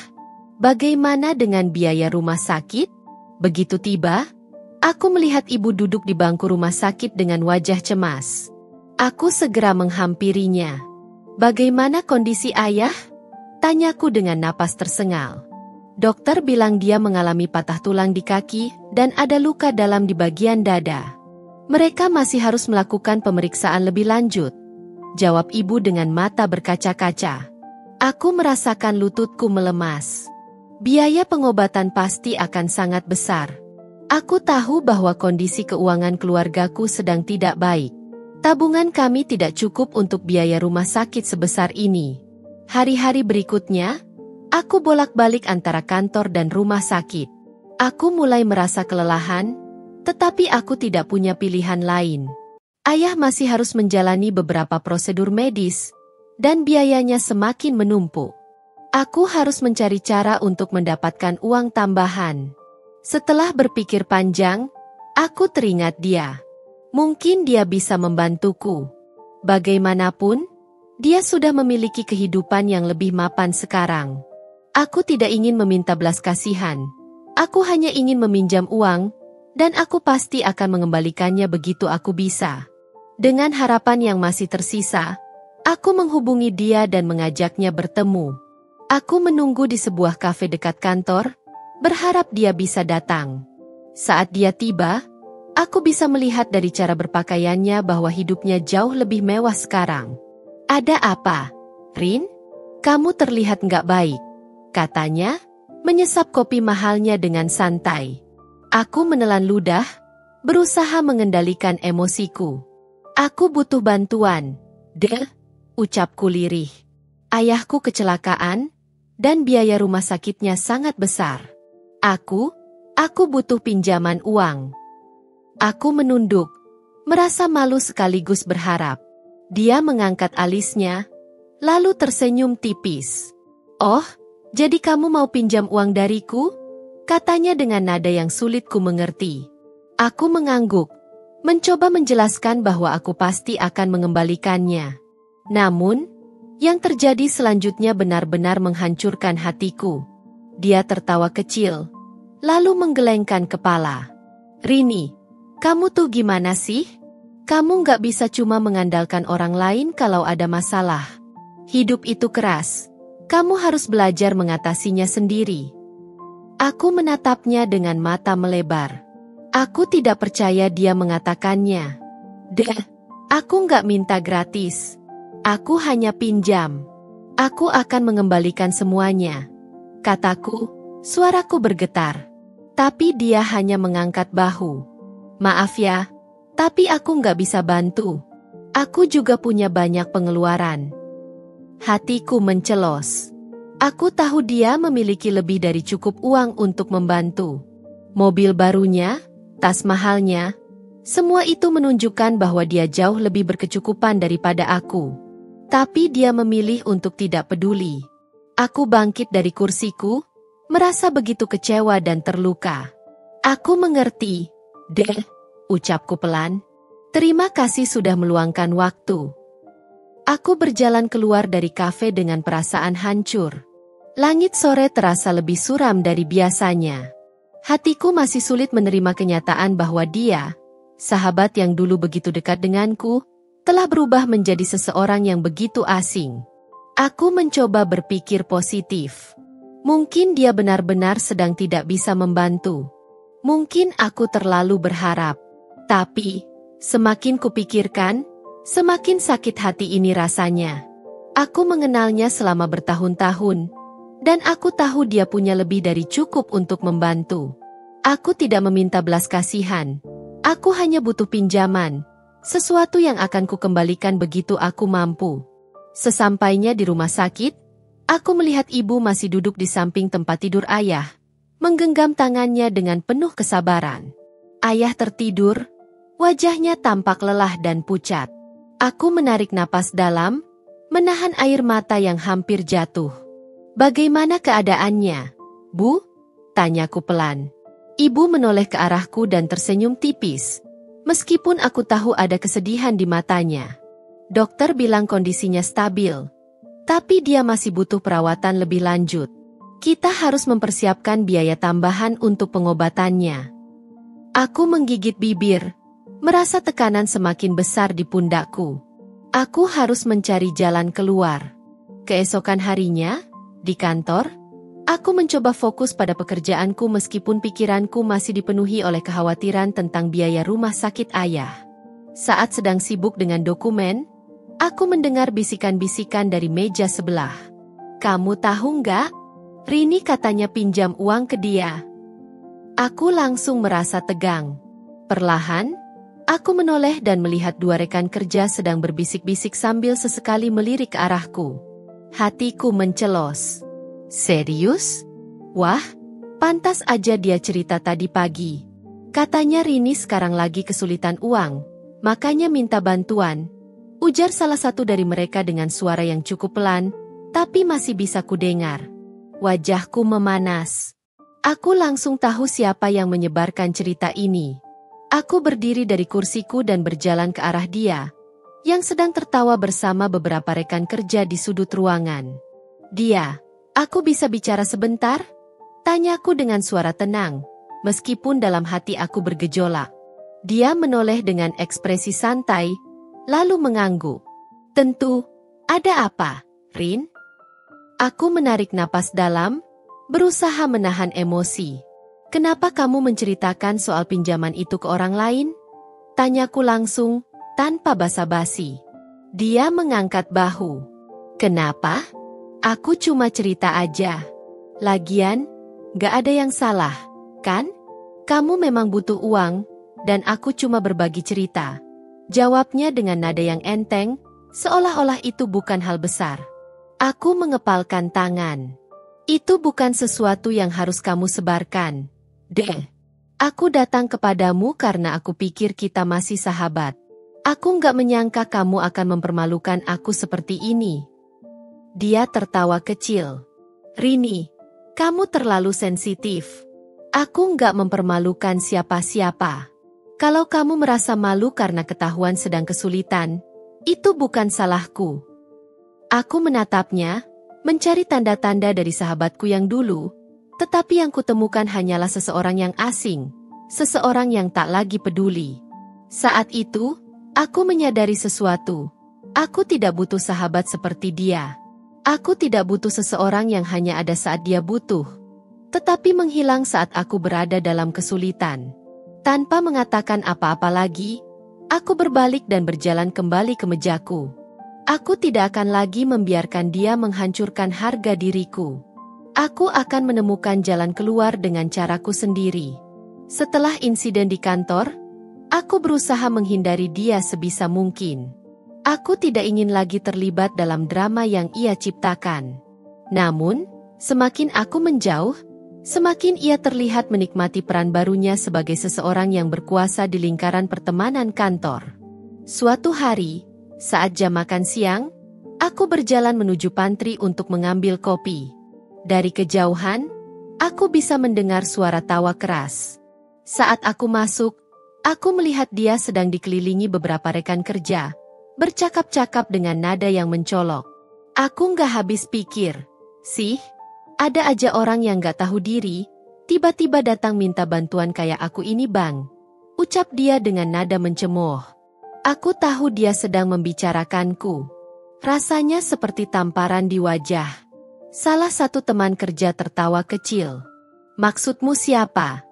S1: Bagaimana dengan biaya rumah sakit? Begitu tiba, aku melihat ibu duduk di bangku rumah sakit dengan wajah cemas. Aku segera menghampirinya. "Bagaimana kondisi ayah?" Tanyaku dengan napas tersengal. "Dokter bilang dia mengalami patah tulang di kaki dan ada luka dalam di bagian dada. Mereka masih harus melakukan pemeriksaan lebih lanjut," jawab ibu dengan mata berkaca-kaca. Aku merasakan lututku melemas. Biaya pengobatan pasti akan sangat besar. Aku tahu bahwa kondisi keuangan keluargaku sedang tidak baik. Tabungan kami tidak cukup untuk biaya rumah sakit sebesar ini. Hari-hari berikutnya, aku bolak-balik antara kantor dan rumah sakit. Aku mulai merasa kelelahan, tetapi aku tidak punya pilihan lain. Ayah masih harus menjalani beberapa prosedur medis, dan biayanya semakin menumpuk. Aku harus mencari cara untuk mendapatkan uang tambahan. Setelah berpikir panjang, aku teringat dia. Mungkin dia bisa membantuku. Bagaimanapun, dia sudah memiliki kehidupan yang lebih mapan sekarang. Aku tidak ingin meminta belas kasihan. Aku hanya ingin meminjam uang, dan aku pasti akan mengembalikannya begitu aku bisa. Dengan harapan yang masih tersisa, aku menghubungi dia dan mengajaknya bertemu. Aku menunggu di sebuah kafe dekat kantor, berharap dia bisa datang. Saat dia tiba, aku bisa melihat dari cara berpakaiannya bahwa hidupnya jauh lebih mewah sekarang. "Ada apa, Rin? Kamu terlihat nggak baik," katanya, menyesap kopi mahalnya dengan santai. Aku menelan ludah, berusaha mengendalikan emosiku. "Aku butuh bantuan, ucapku lirih. Ayahku kecelakaan, dan biaya rumah sakitnya sangat besar. Aku butuh pinjaman uang." Aku menunduk, merasa malu sekaligus berharap. Dia mengangkat alisnya, lalu tersenyum tipis. "Oh, jadi kamu mau pinjam uang dariku?" katanya dengan nada yang sulit ku mengerti. Aku mengangguk, mencoba menjelaskan bahwa aku pasti akan mengembalikannya. Namun, yang terjadi selanjutnya benar-benar menghancurkan hatiku. Dia tertawa kecil, lalu menggelengkan kepala. "Rini, kamu tuh gimana sih? Kamu nggak bisa cuma mengandalkan orang lain kalau ada masalah. Hidup itu keras. Kamu harus belajar mengatasinya sendiri." Aku menatapnya dengan mata melebar. Aku tidak percaya dia mengatakannya. Aku nggak minta gratis. Aku hanya pinjam. Aku akan mengembalikan semuanya, kataku, suaraku bergetar. Tapi dia hanya mengangkat bahu. Maaf ya, tapi aku nggak bisa bantu. Aku juga punya banyak pengeluaran. Hatiku mencelos. Aku tahu dia memiliki lebih dari cukup uang untuk membantu. Mobil barunya, tas mahalnya, semua itu menunjukkan bahwa dia jauh lebih berkecukupan daripada aku. Tapi dia memilih untuk tidak peduli. Aku bangkit dari kursiku, merasa begitu kecewa dan terluka. Aku mengerti, ucapku pelan. Terima kasih sudah meluangkan waktu. Aku berjalan keluar dari kafe dengan perasaan hancur. Langit sore terasa lebih suram dari biasanya. Hatiku masih sulit menerima kenyataan bahwa dia, sahabat yang dulu begitu dekat denganku, telah berubah menjadi seseorang yang begitu asing. Aku mencoba berpikir positif. Mungkin dia benar-benar sedang tidak bisa membantu. Mungkin aku terlalu berharap. Tapi, semakin kupikirkan, semakin sakit hati ini rasanya. Aku mengenalnya selama bertahun-tahun, dan aku tahu dia punya lebih dari cukup untuk membantu. Aku tidak meminta belas kasihan. Aku hanya butuh pinjaman, sesuatu yang akan kukembalikan begitu aku mampu. Sesampainya di rumah sakit, aku melihat ibu masih duduk di samping tempat tidur ayah, menggenggam tangannya dengan penuh kesabaran. Ayah tertidur, wajahnya tampak lelah dan pucat. Aku menarik napas dalam, menahan air mata yang hampir jatuh. Bagaimana keadaannya, Bu? Tanyaku pelan. Ibu menoleh ke arahku dan tersenyum tipis, meskipun aku tahu ada kesedihan di matanya. Dokter bilang kondisinya stabil, tapi dia masih butuh perawatan lebih lanjut. Kita harus mempersiapkan biaya tambahan untuk pengobatannya. Aku menggigit bibir, merasa tekanan semakin besar di pundakku. Aku harus mencari jalan keluar. Keesokan harinya, di kantor, aku mencoba fokus pada pekerjaanku meskipun pikiranku masih dipenuhi oleh kekhawatiran tentang biaya rumah sakit ayah. Saat sedang sibuk dengan dokumen, aku mendengar bisikan-bisikan dari meja sebelah. Kamu tahu nggak? Rini katanya pinjam uang ke dia. Aku langsung merasa tegang. Perlahan, aku menoleh dan melihat dua rekan kerja sedang berbisik-bisik sambil sesekali melirik ke arahku. Hatiku mencelos. Serius? Wah, pantas aja dia cerita tadi pagi. Katanya Rini sekarang lagi kesulitan uang, makanya minta bantuan. Ujar salah satu dari mereka dengan suara yang cukup pelan, tapi masih bisa kudengar. Wajahku memanas. Aku langsung tahu siapa yang menyebarkan cerita ini. Aku berdiri dari kursiku dan berjalan ke arah dia, yang sedang tertawa bersama beberapa rekan kerja di sudut ruangan. Dia, aku bisa bicara sebentar? Tanyaku dengan suara tenang, meskipun dalam hati aku bergejolak. Dia menoleh dengan ekspresi santai, lalu mengangguk. Tentu, ada apa, Rin? Aku menarik napas dalam, berusaha menahan emosi. Kenapa kamu menceritakan soal pinjaman itu ke orang lain? Tanyaku langsung, tanpa basa-basi. Dia mengangkat bahu. Kenapa? Aku cuma cerita aja. Lagian, gak ada yang salah, kan? Kamu memang butuh uang, dan aku cuma berbagi cerita. Jawabnya dengan nada yang enteng, seolah-olah itu bukan hal besar. Aku mengepalkan tangan. Itu bukan sesuatu yang harus kamu sebarkan. Aku datang kepadamu karena aku pikir kita masih sahabat. Aku nggak menyangka kamu akan mempermalukan aku seperti ini. Dia tertawa kecil. Rini, kamu terlalu sensitif. Aku nggak mempermalukan siapa-siapa. Kalau kamu merasa malu karena ketahuan sedang kesulitan, itu bukan salahku. Aku menatapnya, mencari tanda-tanda dari sahabatku yang dulu, tetapi yang kutemukan hanyalah seseorang yang asing, seseorang yang tak lagi peduli. Saat itu, aku menyadari sesuatu. Aku tidak butuh sahabat seperti dia. Aku tidak butuh seseorang yang hanya ada saat dia butuh, tetapi menghilang saat aku berada dalam kesulitan. Tanpa mengatakan apa-apa lagi, aku berbalik dan berjalan kembali ke mejaku. Aku tidak akan lagi membiarkan dia menghancurkan harga diriku. Aku akan menemukan jalan keluar dengan caraku sendiri. Setelah insiden di kantor, aku berusaha menghindari dia sebisa mungkin. Aku tidak ingin lagi terlibat dalam drama yang ia ciptakan. Namun, semakin aku menjauh, semakin ia terlihat menikmati peran barunya sebagai seseorang yang berkuasa di lingkaran pertemanan kantor. Suatu hari, saat jam makan siang, aku berjalan menuju pantry untuk mengambil kopi. Dari kejauhan, aku bisa mendengar suara tawa keras. Saat aku masuk, aku melihat dia sedang dikelilingi beberapa rekan kerja, bercakap-cakap dengan nada yang mencolok. Aku nggak habis pikir, sih, ada aja orang yang nggak tahu diri, tiba-tiba datang minta bantuan kayak aku ini bang. Ucap dia dengan nada mencemooh. Aku tahu dia sedang membicarakanku. Rasanya seperti tamparan di wajah. Salah satu teman kerja tertawa kecil. Maksudmu siapa?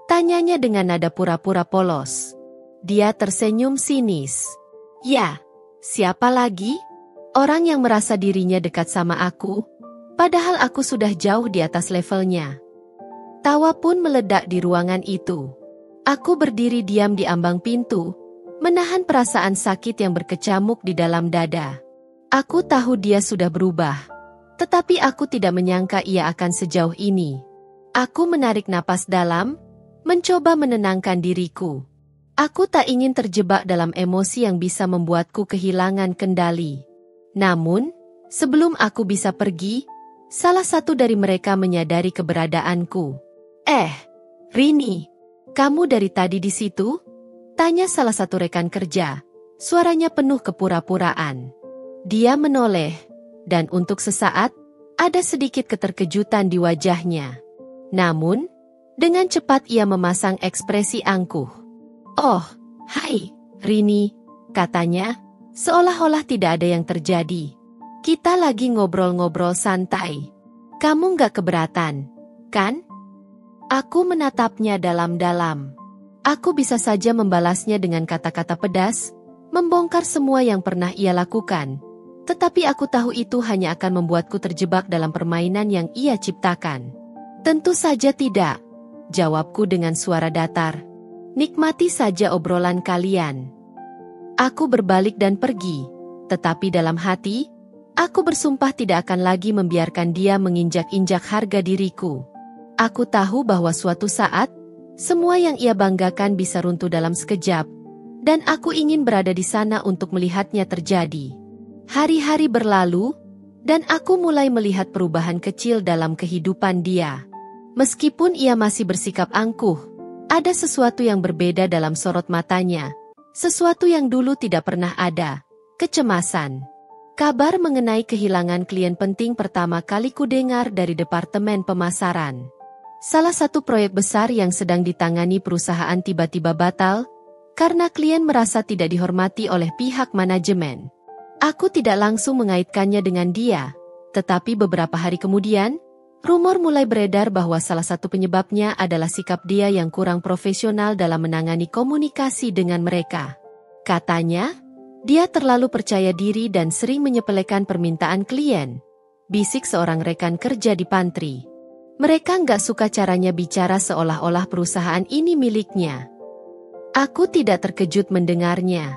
S1: Tanyanya dengan nada pura-pura polos. Dia tersenyum sinis. Ya, siapa lagi? Orang yang merasa dirinya dekat sama aku, padahal aku sudah jauh di atas levelnya. Tawa pun meledak di ruangan itu. Aku berdiri diam di ambang pintu, menahan perasaan sakit yang berkecamuk di dalam dada. Aku tahu dia sudah berubah, tetapi aku tidak menyangka ia akan sejauh ini. Aku menarik napas dalam, mencoba menenangkan diriku. Aku tak ingin terjebak dalam emosi yang bisa membuatku kehilangan kendali. Namun, sebelum aku bisa pergi, salah satu dari mereka menyadari keberadaanku. Rini, kamu dari tadi di situ? Tanya salah satu rekan kerja. Suaranya penuh kepura-puraan. Dia menoleh, dan untuk sesaat, ada sedikit keterkejutan di wajahnya. Namun, dengan cepat ia memasang ekspresi angkuh. Oh, hai, Rini, katanya, seolah-olah tidak ada yang terjadi. Kita lagi ngobrol-ngobrol santai. Kamu nggak keberatan, kan? Aku menatapnya dalam-dalam. Aku bisa saja membalasnya dengan kata-kata pedas, membongkar semua yang pernah ia lakukan. Tetapi aku tahu itu hanya akan membuatku terjebak dalam permainan yang ia ciptakan. Tentu saja tidak, jawabku dengan suara datar. Nikmati saja obrolan kalian. Aku berbalik dan pergi, tetapi dalam hati, aku bersumpah tidak akan lagi membiarkan dia menginjak-injak harga diriku. Aku tahu bahwa suatu saat, semua yang ia banggakan bisa runtuh dalam sekejap, dan aku ingin berada di sana untuk melihatnya terjadi. Hari-hari berlalu, dan aku mulai melihat perubahan kecil dalam kehidupan dia. Meskipun ia masih bersikap angkuh, ada sesuatu yang berbeda dalam sorot matanya, sesuatu yang dulu tidak pernah ada, kecemasan. Kabar mengenai kehilangan klien penting pertama kali kudengar dari Departemen Pemasaran. Salah satu proyek besar yang sedang ditangani perusahaan tiba-tiba batal, karena klien merasa tidak dihormati oleh pihak manajemen. Aku tidak langsung mengaitkannya dengan dia, tetapi beberapa hari kemudian, rumor mulai beredar bahwa salah satu penyebabnya adalah sikap dia yang kurang profesional dalam menangani komunikasi dengan mereka. Katanya, dia terlalu percaya diri dan sering menyepelekan permintaan klien. Bisik seorang rekan kerja di pantry. Mereka nggak suka caranya bicara seolah-olah perusahaan ini miliknya. Aku tidak terkejut mendengarnya.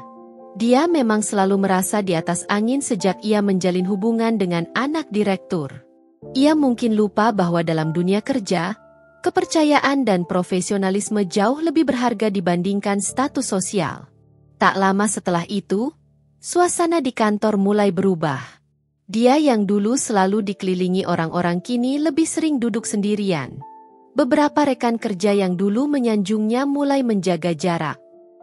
S1: Dia memang selalu merasa di atas angin sejak ia menjalin hubungan dengan anak direktur. Ia mungkin lupa bahwa dalam dunia kerja, kepercayaan dan profesionalisme jauh lebih berharga dibandingkan status sosial. Tak lama setelah itu, suasana di kantor mulai berubah. Dia yang dulu selalu dikelilingi orang-orang kini lebih sering duduk sendirian. Beberapa rekan kerja yang dulu menyanjungnya mulai menjaga jarak.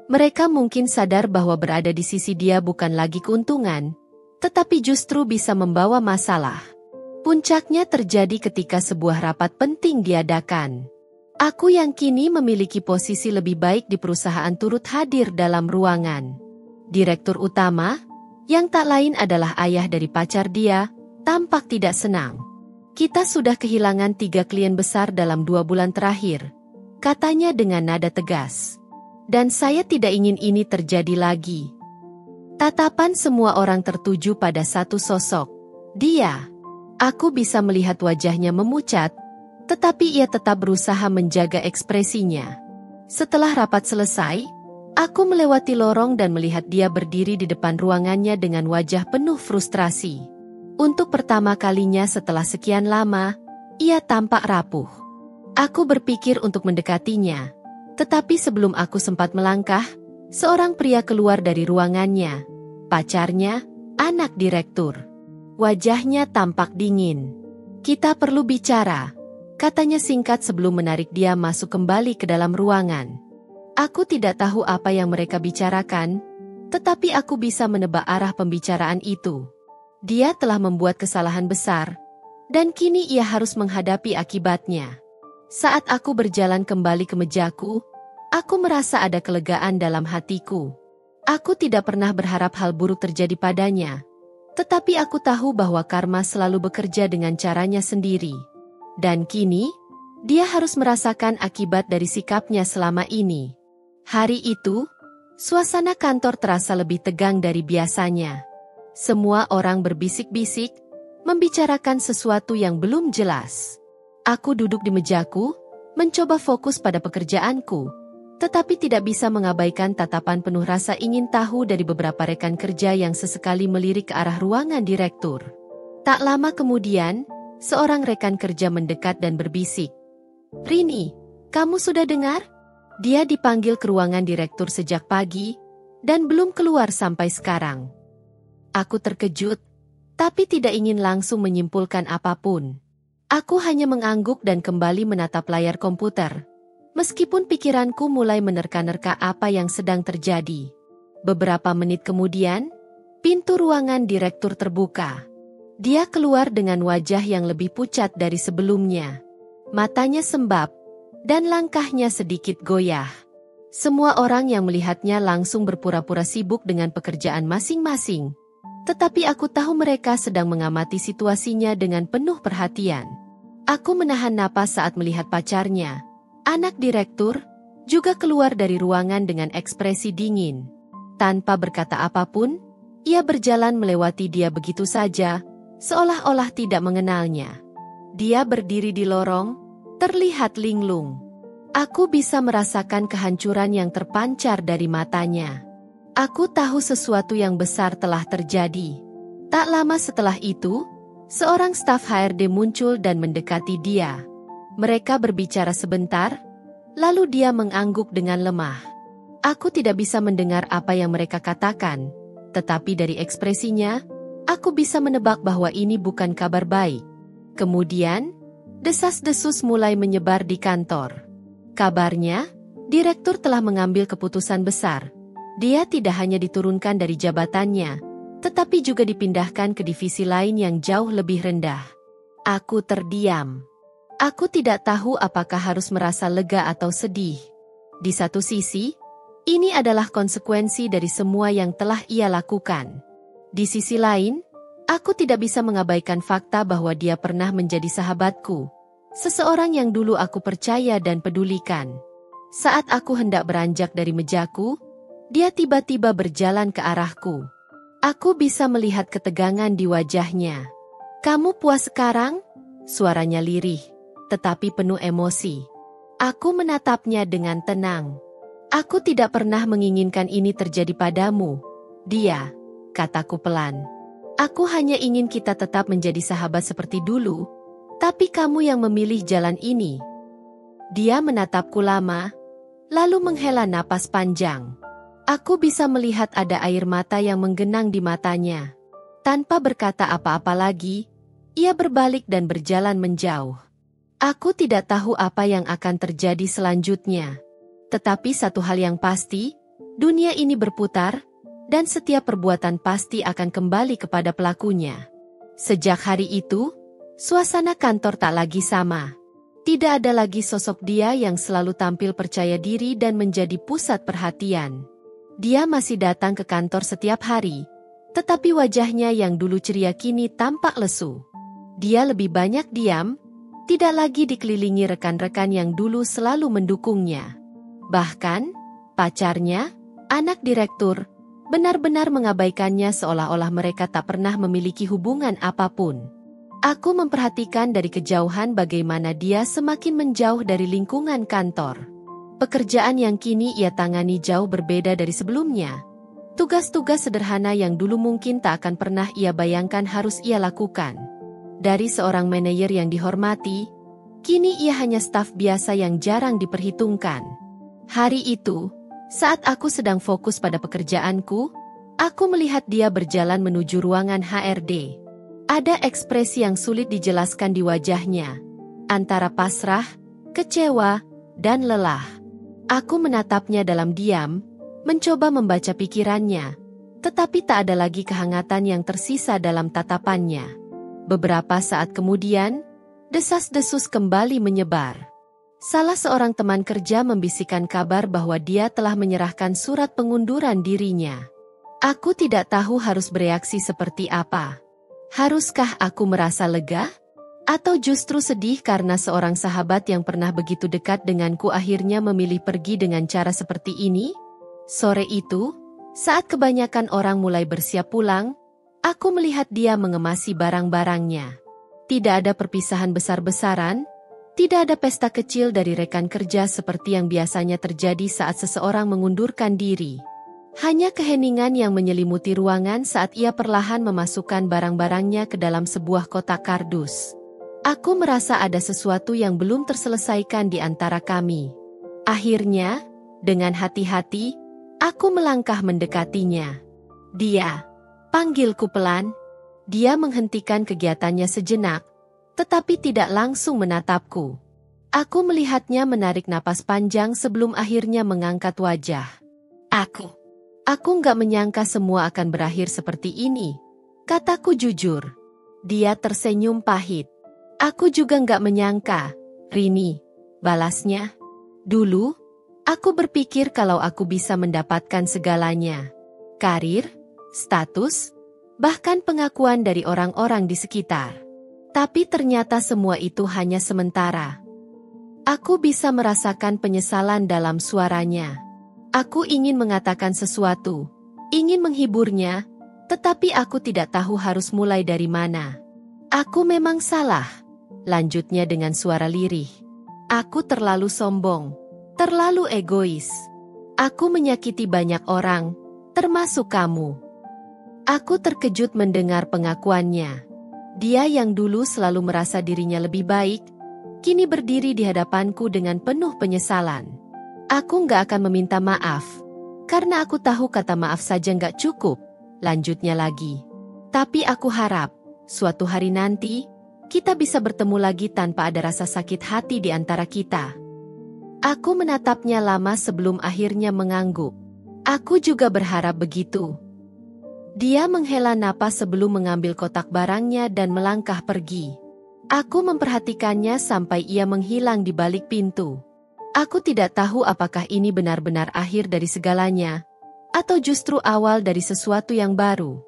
S1: Mereka mungkin sadar bahwa berada di sisi dia bukan lagi keuntungan, tetapi justru bisa membawa masalah. Puncaknya terjadi ketika sebuah rapat penting diadakan. Aku yang kini memiliki posisi lebih baik di perusahaan turut hadir dalam ruangan. Direktur utama, yang tak lain adalah ayah dari pacar dia, tampak tidak senang. Kita sudah kehilangan 3 klien besar dalam 2 bulan terakhir, katanya dengan nada tegas. Dan saya tidak ingin ini terjadi lagi. Tatapan semua orang tertuju pada satu sosok. Dia. Aku bisa melihat wajahnya memucat, tetapi ia tetap berusaha menjaga ekspresinya. Setelah rapat selesai, aku melewati lorong dan melihat dia berdiri di depan ruangannya dengan wajah penuh frustrasi. Untuk pertama kalinya setelah sekian lama, ia tampak rapuh. Aku berpikir untuk mendekatinya, tetapi sebelum aku sempat melangkah, seorang pria keluar dari ruangannya. Pacarnya, anak direktur. Wajahnya tampak dingin. "Kita perlu bicara," katanya singkat sebelum menarik dia masuk kembali ke dalam ruangan. Aku tidak tahu apa yang mereka bicarakan, tetapi aku bisa menebak arah pembicaraan itu. Dia telah membuat kesalahan besar, dan kini ia harus menghadapi akibatnya. Saat aku berjalan kembali ke mejaku, aku merasa ada kelegaan dalam hatiku. Aku tidak pernah berharap hal buruk terjadi padanya, tetapi aku tahu bahwa karma selalu bekerja dengan caranya sendiri. Dan kini, dia harus merasakan akibat dari sikapnya selama ini. Hari itu, suasana kantor terasa lebih tegang dari biasanya. Semua orang berbisik-bisik, membicarakan sesuatu yang belum jelas. Aku duduk di mejaku, mencoba fokus pada pekerjaanku, tetapi tidak bisa mengabaikan tatapan penuh rasa ingin tahu dari beberapa rekan kerja yang sesekali melirik ke arah ruangan direktur. Tak lama kemudian, seorang rekan kerja mendekat dan berbisik. "Rini, kamu sudah dengar? Dia dipanggil ke ruangan direktur sejak pagi, dan belum keluar sampai sekarang." Aku terkejut, tapi tidak ingin langsung menyimpulkan apapun. Aku hanya mengangguk dan kembali menatap layar komputer, meskipun pikiranku mulai menerka-nerka apa yang sedang terjadi. Beberapa menit kemudian, pintu ruangan direktur terbuka. Dia keluar dengan wajah yang lebih pucat dari sebelumnya. Matanya sembab, dan langkahnya sedikit goyah. Semua orang yang melihatnya langsung berpura-pura sibuk dengan pekerjaan masing-masing. Tetapi aku tahu mereka sedang mengamati situasinya dengan penuh perhatian. Aku menahan napas saat melihat pacarnya, anak direktur, juga keluar dari ruangan dengan ekspresi dingin. Tanpa berkata apapun, ia berjalan melewati dia begitu saja, seolah-olah tidak mengenalnya. Dia berdiri di lorong, terlihat linglung. Aku bisa merasakan kehancuran yang terpancar dari matanya. Aku tahu sesuatu yang besar telah terjadi. Tak lama setelah itu, seorang staf HRD muncul dan mendekati dia. Mereka berbicara sebentar, lalu dia mengangguk dengan lemah. Aku tidak bisa mendengar apa yang mereka katakan, tetapi dari ekspresinya, aku bisa menebak bahwa ini bukan kabar baik. Kemudian, desas-desus mulai menyebar di kantor. Kabarnya, direktur telah mengambil keputusan besar. Dia tidak hanya diturunkan dari jabatannya, tetapi juga dipindahkan ke divisi lain yang jauh lebih rendah. Aku terdiam. Aku tidak tahu apakah harus merasa lega atau sedih. Di satu sisi, ini adalah konsekuensi dari semua yang telah ia lakukan. Di sisi lain, aku tidak bisa mengabaikan fakta bahwa dia pernah menjadi sahabatku. Seseorang yang dulu aku percaya dan pedulikan. Saat aku hendak beranjak dari mejaku, dia tiba-tiba berjalan ke arahku. Aku bisa melihat ketegangan di wajahnya. "Kamu puas sekarang?" Suaranya lirih, tetapi penuh emosi. Aku menatapnya dengan tenang. "Aku tidak pernah menginginkan ini terjadi padamu, dia," kataku pelan. "Aku hanya ingin kita tetap menjadi sahabat seperti dulu, tapi kamu yang memilih jalan ini." Dia menatapku lama, lalu menghela napas panjang. Aku bisa melihat ada air mata yang menggenang di matanya. Tanpa berkata apa-apa lagi, ia berbalik dan berjalan menjauh. Aku tidak tahu apa yang akan terjadi selanjutnya. Tetapi satu hal yang pasti, dunia ini berputar, dan setiap perbuatan pasti akan kembali kepada pelakunya. Sejak hari itu, suasana kantor tak lagi sama. Tidak ada lagi sosok dia yang selalu tampil percaya diri dan menjadi pusat perhatian. Dia masih datang ke kantor setiap hari, tetapi wajahnya yang dulu ceria kini tampak lesu. Dia lebih banyak diam, Tidak lagi dikelilingi rekan-rekan yang dulu selalu mendukungnya. Bahkan, pacarnya, anak direktur, benar-benar mengabaikannya seolah-olah mereka tak pernah memiliki hubungan apapun. Aku memperhatikan dari kejauhan bagaimana dia semakin menjauh dari lingkungan kantor. Pekerjaan yang kini ia tangani jauh berbeda dari sebelumnya. Tugas-tugas sederhana yang dulu mungkin tak akan pernah ia bayangkan harus ia lakukan. Dari seorang manajer yang dihormati, kini ia hanya staf biasa yang jarang diperhitungkan. Hari itu, saat aku sedang fokus pada pekerjaanku, aku melihat dia berjalan menuju ruangan HRD. Ada ekspresi yang sulit dijelaskan di wajahnya, antara pasrah, kecewa, dan lelah. Aku menatapnya dalam diam, mencoba membaca pikirannya, tetapi tak ada lagi kehangatan yang tersisa dalam tatapannya. Beberapa saat kemudian, desas-desus kembali menyebar. Salah seorang teman kerja membisikkan kabar bahwa dia telah menyerahkan surat pengunduran dirinya. Aku tidak tahu harus bereaksi seperti apa. Haruskah aku merasa lega? Atau justru sedih karena seorang sahabat yang pernah begitu dekat denganku akhirnya memilih pergi dengan cara seperti ini? Sore itu, saat kebanyakan orang mulai bersiap pulang, aku melihat dia mengemasi barang-barangnya. Tidak ada perpisahan besar-besaran, tidak ada pesta kecil dari rekan kerja seperti yang biasanya terjadi saat seseorang mengundurkan diri. Hanya keheningan yang menyelimuti ruangan saat ia perlahan memasukkan barang-barangnya ke dalam sebuah kotak kardus. Aku merasa ada sesuatu yang belum terselesaikan di antara kami. Akhirnya, dengan hati-hati, aku melangkah mendekatinya. Dia, panggilku pelan. Dia menghentikan kegiatannya sejenak, tetapi tidak langsung menatapku. Aku melihatnya menarik napas panjang sebelum akhirnya mengangkat wajah. Aku nggak menyangka semua akan berakhir seperti ini, kataku jujur. Dia tersenyum pahit. Aku juga nggak menyangka, Rini, balasnya. Dulu, aku berpikir kalau aku bisa mendapatkan segalanya. Karir, status, bahkan pengakuan dari orang-orang di sekitar. Tapi ternyata semua itu hanya sementara. Aku bisa merasakan penyesalan dalam suaranya. Aku ingin mengatakan sesuatu, ingin menghiburnya, tetapi aku tidak tahu harus mulai dari mana. Aku memang salah, lanjutnya dengan suara lirih. Aku terlalu sombong, terlalu egois. Aku menyakiti banyak orang, termasuk kamu. Aku terkejut mendengar pengakuannya. Dia yang dulu selalu merasa dirinya lebih baik, kini berdiri di hadapanku dengan penuh penyesalan. Aku nggak akan meminta maaf, karena aku tahu kata maaf saja nggak cukup, lanjutnya lagi. Tapi aku harap, suatu hari nanti, kita bisa bertemu lagi tanpa ada rasa sakit hati di antara kita. Aku menatapnya lama sebelum akhirnya mengangguk. Aku juga berharap begitu. Dia menghela napas sebelum mengambil kotak barangnya dan melangkah pergi. Aku memperhatikannya sampai ia menghilang di balik pintu. Aku tidak tahu apakah ini benar-benar akhir dari segalanya, atau justru awal dari sesuatu yang baru.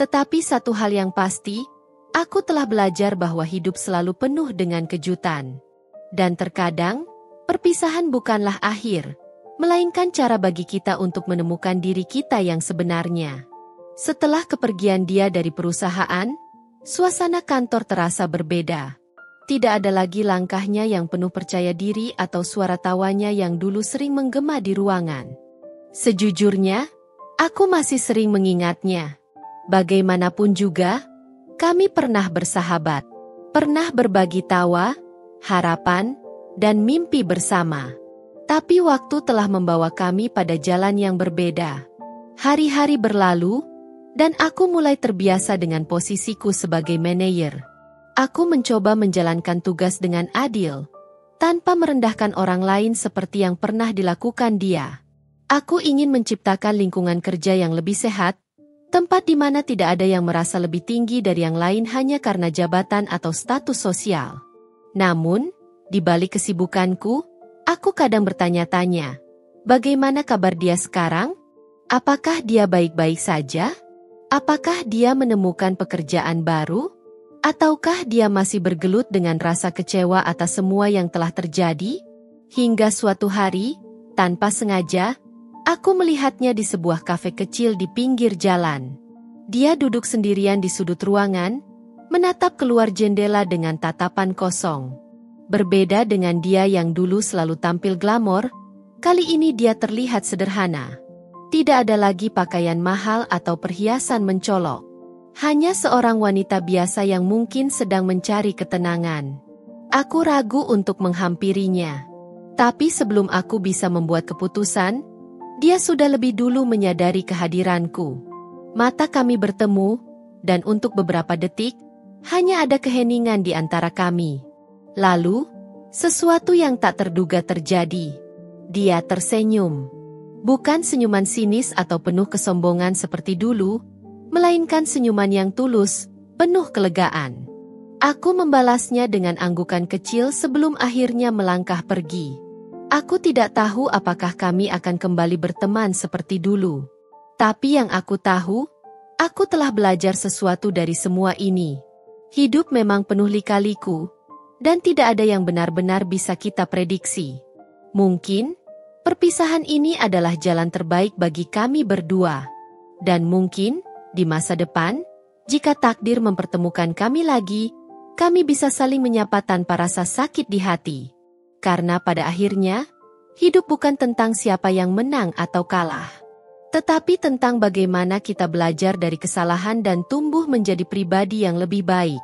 S1: Tetapi satu hal yang pasti, aku telah belajar bahwa hidup selalu penuh dengan kejutan. Dan terkadang, perpisahan bukanlah akhir, melainkan cara bagi kita untuk menemukan diri kita yang sebenarnya. Setelah kepergian dia dari perusahaan, suasana kantor terasa berbeda. Tidak ada lagi langkahnya yang penuh percaya diri atau suara tawanya yang dulu sering menggema di ruangan. Sejujurnya, aku masih sering mengingatnya. Bagaimanapun juga, kami pernah bersahabat, pernah berbagi tawa, harapan, dan mimpi bersama. Tapi waktu telah membawa kami pada jalan yang berbeda. Hari-hari berlalu, dan aku mulai terbiasa dengan posisiku sebagai manajer. Aku mencoba menjalankan tugas dengan adil, tanpa merendahkan orang lain seperti yang pernah dilakukan dia. Aku ingin menciptakan lingkungan kerja yang lebih sehat, tempat di mana tidak ada yang merasa lebih tinggi dari yang lain hanya karena jabatan atau status sosial. Namun, di balik kesibukanku, aku kadang bertanya-tanya, bagaimana kabar dia sekarang? Apakah dia baik-baik saja? Apakah dia menemukan pekerjaan baru? Ataukah dia masih bergelut dengan rasa kecewa atas semua yang telah terjadi? Hingga suatu hari, tanpa sengaja, aku melihatnya di sebuah kafe kecil di pinggir jalan. Dia duduk sendirian di sudut ruangan, menatap keluar jendela dengan tatapan kosong. Berbeda dengan dia yang dulu selalu tampil glamor, kali ini dia terlihat sederhana. Tidak ada lagi pakaian mahal atau perhiasan mencolok. Hanya seorang wanita biasa yang mungkin sedang mencari ketenangan. Aku ragu untuk menghampirinya. Tapi sebelum aku bisa membuat keputusan, dia sudah lebih dulu menyadari kehadiranku. Mata kami bertemu, dan untuk beberapa detik, hanya ada keheningan di antara kami. Lalu, sesuatu yang tak terduga terjadi. Dia tersenyum. Bukan senyuman sinis atau penuh kesombongan seperti dulu, melainkan senyuman yang tulus, penuh kelegaan. Aku membalasnya dengan anggukan kecil sebelum akhirnya melangkah pergi. Aku tidak tahu apakah kami akan kembali berteman seperti dulu. Tapi yang aku tahu, aku telah belajar sesuatu dari semua ini. Hidup memang penuh lika-liku, dan tidak ada yang benar-benar bisa kita prediksi. Mungkin, perpisahan ini adalah jalan terbaik bagi kami berdua. Dan mungkin, di masa depan, jika takdir mempertemukan kami lagi, kami bisa saling menyapa tanpa rasa sakit di hati. Karena pada akhirnya, hidup bukan tentang siapa yang menang atau kalah. Tetapi tentang bagaimana kita belajar dari kesalahan dan tumbuh menjadi pribadi yang lebih baik.